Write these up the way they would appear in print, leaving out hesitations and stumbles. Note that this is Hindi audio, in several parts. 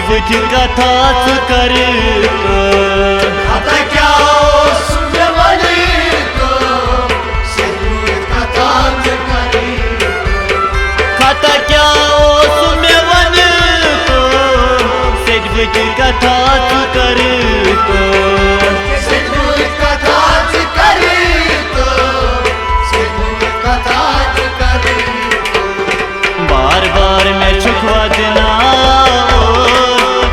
बुझ कथा कर खाता क्या खाता क्या सुमे वन तो सेठ बुझ कथा कर बार बार मैं छुखवा देना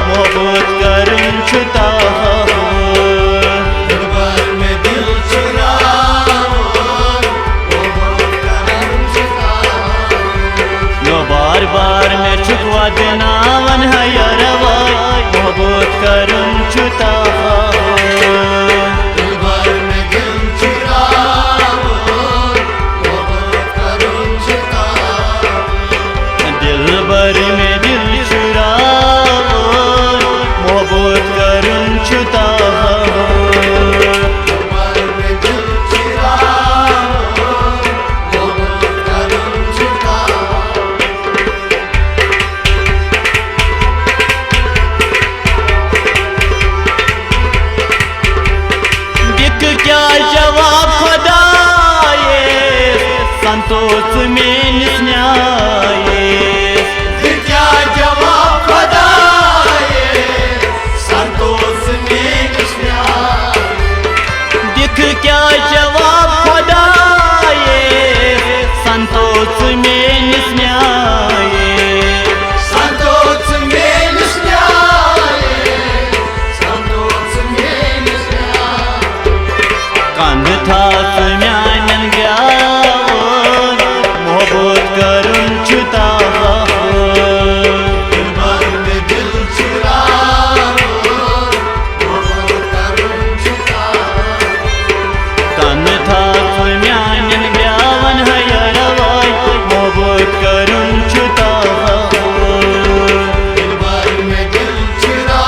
मोहब्बत करूं छुता बार बार मैं छुपवा देना वन है यार मोहब्बत करूं छुता दिल भर में दिल चुरा मोहब्बत करूं छुता क्या जवाब खुदाए संतोष में न्याय क्या जवाब खुदाए संतोष में न्याय दिख क्या जवाब खुदाए संतोष में न्याय संतोष में न्याय संतोष में कंध था म्यान गया मोहब्बत करूं छुता में दिल चुरा कंध था म्यान गया वन है यार मोहब्बत करूं छुता में दिल चुरा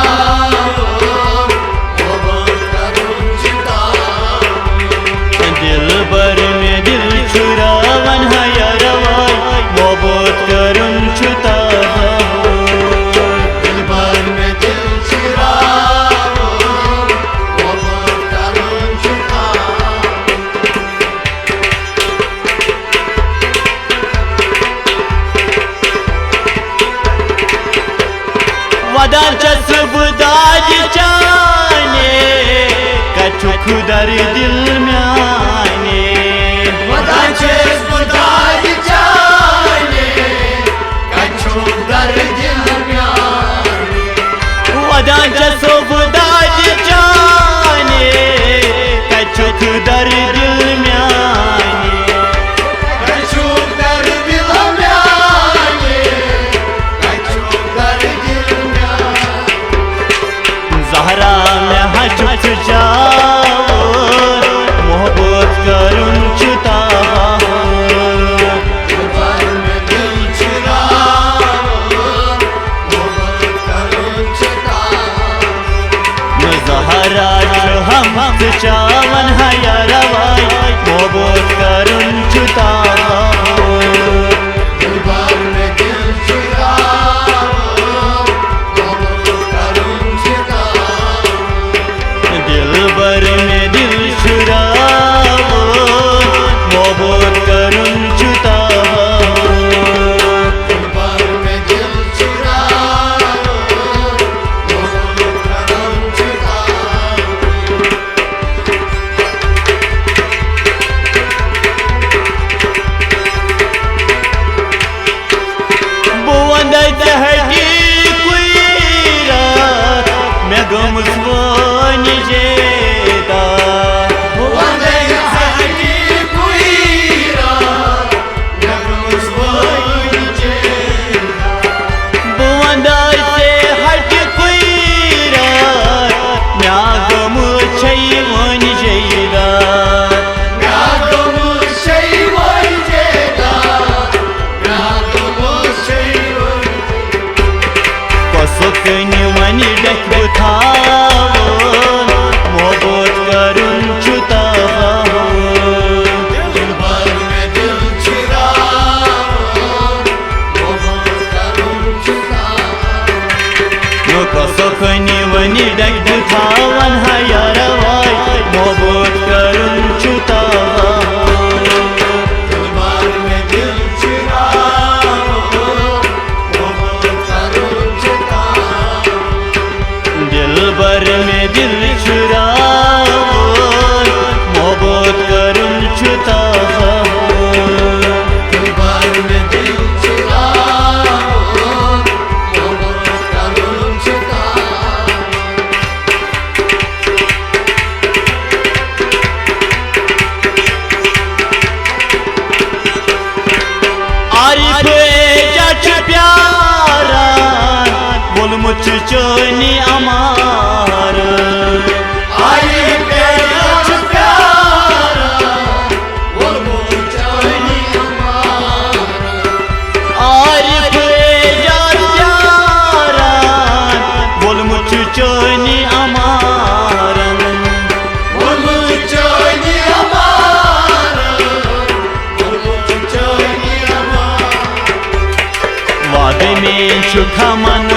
दिल भर में दिल चुरावन है यार मोहब्बत करूं छुता दिल भर में दिल चुरा वदा चसबदाज जाने कछु खुदर दिल म्याने वदा चसबदाज जाने कछु दर दिल म्याने वदा चसबदाज जाने कछु खुदर दिल म्याने कछु दर दिल म्याने कछु दर दिल ज़हरा में हज जाओ मोहब्बत करूं छुता दिल भर में दिल चुरा ज़हरा हम चावन है यार मोहब्बत करूं छुता दिल भर में दिल चुरा दिल भर में दिल चुरा मोहब्बत करूं छुता दिल भर में दिल चुरा बुवंद जहगी कोई रात मैं गम सोनी जेदा वंदे हकी कोई रात जगम सोई जे बुवंद से हट कोई रात मैं गम छई मोनी जेदा गागम शै वई जेदा गागम शै वई कसुक निमन डक था डक थावन हयरवाय मोहब्बत करुन छुतावा दिलबार में दिल चुराओ मोहब्बत करो छुटाओ दिलबर में दिल चुराओ मोहब्बत करुन छुतावा दिलबार में दिल चुराओ मोहब्बत करो छुटाओ आरिफ जच प्यारा बोल मुझ चोनी अमार आरिफ जच प्यारा बोल मुझ चोनी अमार आरिफ जच प्यारा बोल मुझ चोनी अमार बोल मुझ चोनी अमार बोल मुझ चोनी अमार वादे में सुखा मन